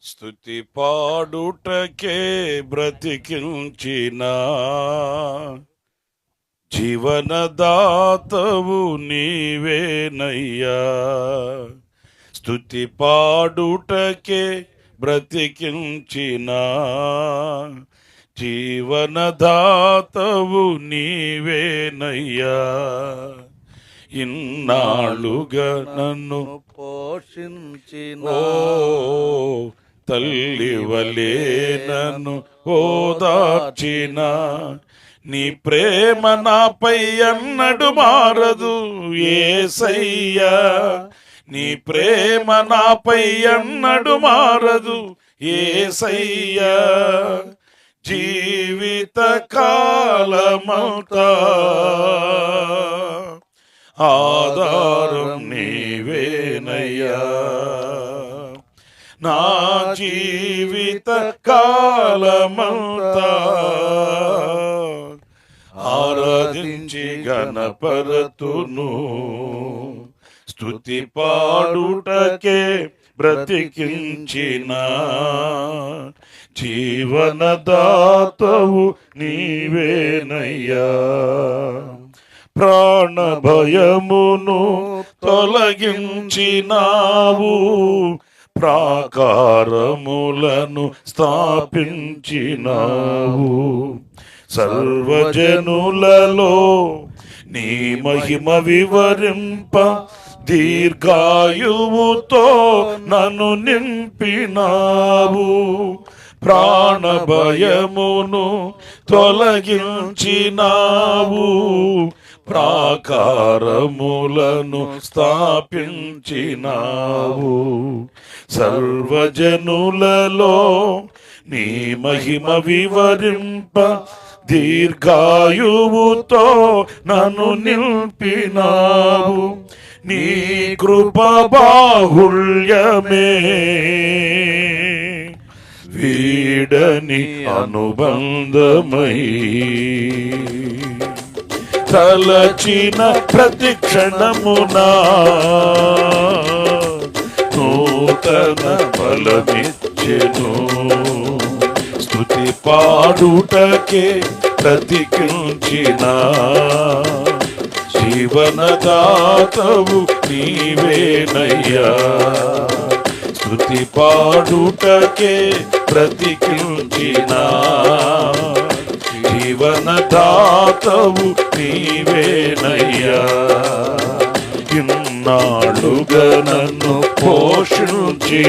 స్తుతి పాడుటకే బ్రతికించిన జీవనదాతవు నీవేనయ్యా. స్తుతి పాడుటకే బ్రతికించిన జీవనదాతవు నీవేనయ్యా. ఇన్నాళ్ళుగా నన్ను పోషించిన తల్లి వలే నన్ను ఓదార్చిన నీ ప్రేమ నాపై అన్నడు మారదు యేసయ్యా. నీ ప్రేమ నాపై అన్నడు మారదు యేసయ్యా. జీవిత కాలమంతా ఆధారం నీవేనయ్యా. నా జీవిత కాలమంతా ఆరాధించి గణపరతును. స్తుతి పాడుటకే బ్రతికించిన జీవనదాతవు నీవేనయ్యా. ప్రాణ భయమును తొలగించినావు, ప్రాకారములను స్థాపించినావు. సర్వజనులలో నీ మహిమ వివరింప దీర్ఘాయువుతో నన్ను నింపినావు. ప్రాణ భయమును తొలగించినావు, ప్రాకారములను స్థాపించినావు. సర్వజనులలో నీ మహిమ వివరింప దీర్ఘాయువుతో నన్ను నింపినావు. నీ కృప బాహుళ్యమే వీడని అనుబంధమై తలచిన ప్రతి క్షణమునా నూతన బలమిచ్చెను. స్తుతి పాడుటకే బ్రతికించిన జీవనదాతవు నీవేనయ్యా. స్తుతి పాడుటకే బ్రతికించిన జీవనదాతవు నీవేనయ్యా. ఇన్నాళ్ళుగా నన్ను పోషించి